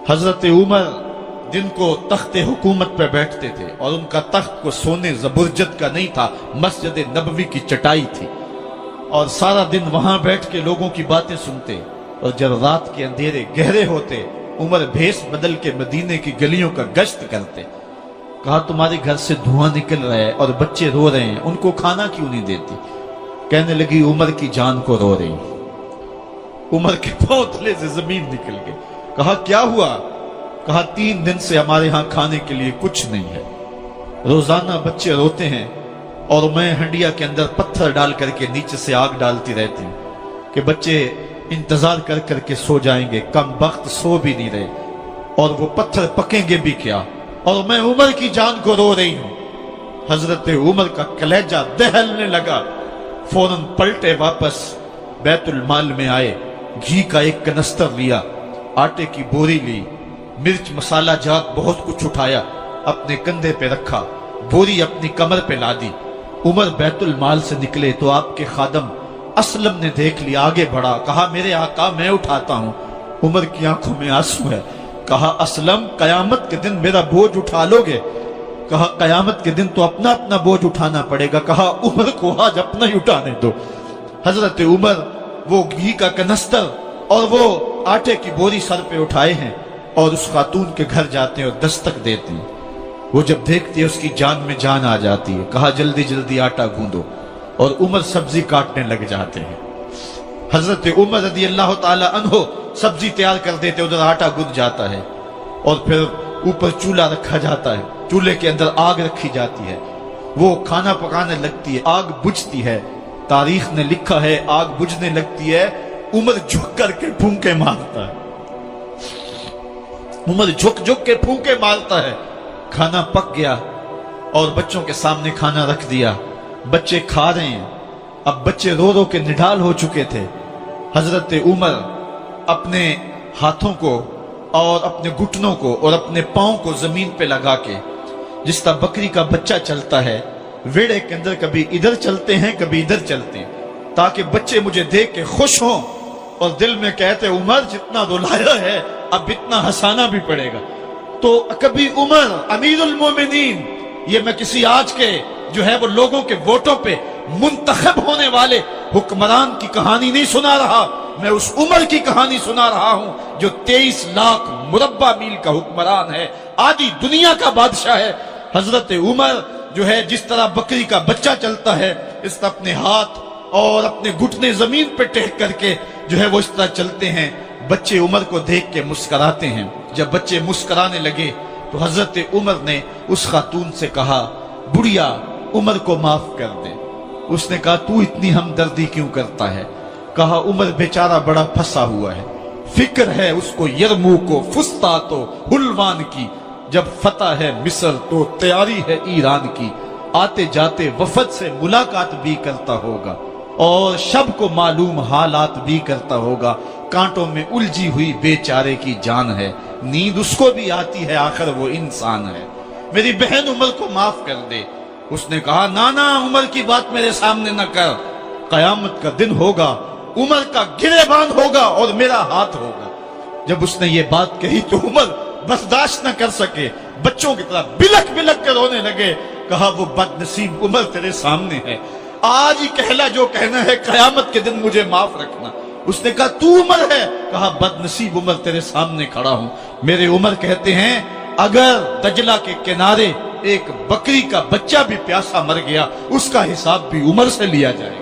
حضرت عمر جن کو تخت حکومت پہ بیٹھتے تھے اور ان کا تخت کو سونے زبرجد کا نہیں تھا، مسجد نبوی کی چٹائی تھی، اور سارا دن وہاں بیٹھ کے لوگوں کی باتیں سنتے، اور جب رات کے اندھیرے گہرے ہوتے عمر بھیس بدل کے مدینے کی گلیوں کا گشت کرتے۔ کہا تمہارے گھر سے دھواں نکل رہا ہے اور بچے رو رہے ہیں، ان کو کھانا کیوں نہیں دیتی؟ کہنے لگی عمر کی جان کو رو رہی۔ عمر کے پاؤں تلے سے زمین نکل گئی۔ کہا کیا ہوا؟ کہا 3 دن سے ہمارے ہاں کھانے کے لیے کچھ نہیں ہے، روزانہ بچے روتے ہیں اور میں ہنڈیا کے اندر پتھر ڈال کر کے نیچے سے آگ ڈالتی رہتی ہوں کہ بچے انتظار کر کر کے سو جائیں گے، کم بخت سو بھی نہیں رہے، اور وہ پتھر پکیں گے بھی کیا، اور میں عمر کی جان کو رو رہی ہوں۔ حضرت عمر کا کلیجہ دہلنے لگا، فوراً پلٹے، واپس بیت المال میں آئے، گھی کا ایک کنستر لیا، آٹے کی بوری لی، مرچ مسالہ جات بہت کچھ اٹھایا، اپنے کندھے پہ رکھا، بوری اپنی کمر پہ لا دی۔ عمر بیت المال سے نکلے تو آپ کے خادم اسلم نے دیکھ لیا، آگے بڑھا، کہا میرے آقا میں اٹھاتا ہوں۔ عمر کی آنکھوں میں آنسو ہے۔ کہا اسلم قیامت کے دن میرا بوجھ اٹھا لو گے؟ کہا قیامت کے دن تو اپنا اپنا بوجھ اٹھانا پڑے گا۔ کہا عمر کو آج اپنا ہی اٹھانے دو۔ حضرت عمر وہ گھی کا کنستر اور وہ آٹے کی بوری سر پہ اٹھائے ہیں اور اس خاتون کے گھر جاتے ہیں اور دستک دیتے ہیں۔ وہ جب دیکھتی ہے اس کی جان میں جان آ جاتی ہے۔ کہا جلدی جلدی آٹا گوندو، اور عمر سبزی کاٹنے لگ جاتے ہیں۔ حضرت عمر رضی اللہ تعالی عنہ سبزی تیار کر دیتے، ادھر آٹا گند جاتا ہے، اور پھر اوپر چولہا رکھا جاتا ہے، چولہے کے اندر آگ رکھی جاتی ہے، وہ کھانا پکانے لگتی ہے، آگ بجھتی ہے۔ تاریخ نے لکھا ہے آگ بجھنے لگتی ہے، عمر جھک کر کے پھونکے مارتا ہے، عمر جھک جھک کے پھونکے مارتا ہے۔ کھانا پک گیا اور بچوں کے سامنے کھانا رکھ دیا، بچے کھا رہے ہیں۔ اب بچے رو رو کے نڈال ہو چکے تھے۔ حضرت عمر اپنے ہاتھوں کو اور اپنے گھٹنوں کو اور اپنے پاؤں کو زمین پہ لگا کے، جس طرح بکری کا بچہ چلتا ہے، ویڑے کے اندر کبھی ادھر چلتے ہیں کبھی ادھر چلتے ہیں، تاکہ بچے مجھے دیکھ کے خوش ہوں اور دل میں کہتے عمر جتنا رلایا ہے اب اتنا ہنسانا بھی پڑے گا۔ تو کبھی عمر امیر المومنین، یہ میں کسی آج کے جو ہے وہ لوگوں کے ووٹوں پہ منتخب ہونے والے حکمران کی کہانی نہیں سنا رہا، میں اس عمر کی کہانی سنا رہا ہوں جو 23 لاکھ مربع میل کا حکمران ہے، آدھی دنیا کا بادشاہ ہے۔ حضرت عمر جو ہے جس طرح بکری کا بچہ چلتا ہے، اس طرح اپنے ہاتھ اور اپنے گھٹنے زمین پہ ٹیک کر کے جو ہے وہ اس طرح چلتے ہیں۔ بچے عمر کو دیکھ کے مسکراتے ہیں۔ جب بچے مسکرانے لگے تو حضرت عمر نے اس خاتون سے کہا بڑھیا عمر کو معاف کر دے۔ اس نے کہا تو اتنی ہمدردی کیوں کرتا ہے؟ کہا عمر بیچارہ بڑا پھنسا ہوا ہے، فکر ہے اس کو یرموک و فسطاط و حلوان کی، جب فتح ہے مصر تو تیاری ہے ایران کی، آتے جاتے وفد سے ملاقات بھی کرتا ہوگا اور شب کو معلوم حالات بھی کرتا ہوگا، کانٹوں میں الجھی ہوئی بیچارے کی جان ہے، نیند اس کو بھی آتی ہے، آخر وہ انسان ہے، میری بہن عمر کو معاف کر دے۔ اس نے کہا نانا عمر کی بات میرے سامنے نہ کر، قیامت کا دن ہوگا، عمر کا گریبان ہوگا اور میرا ہاتھ ہوگا۔ جب اس نے یہ بات کہی تو عمر برداشت نہ کر سکے، بچوں کی طرح بلک بلک کے رونے لگے۔ کہا وہ بد نصیب عمر تیرے سامنے ہے، آج ہی کہلا جو کہنا ہے، قیامت کے دن مجھے معاف رکھنا۔ اس نے کہا تو عمر ہے؟ کہا بد نصیب عمر تیرے سامنے کھڑا ہوں۔ میرے عمر کہتے ہیں اگر دجلہ کے کنارے ایک بکری کا بچہ بھی پیاسا مر گیا، اس کا حساب بھی عمر سے لیا جائے۔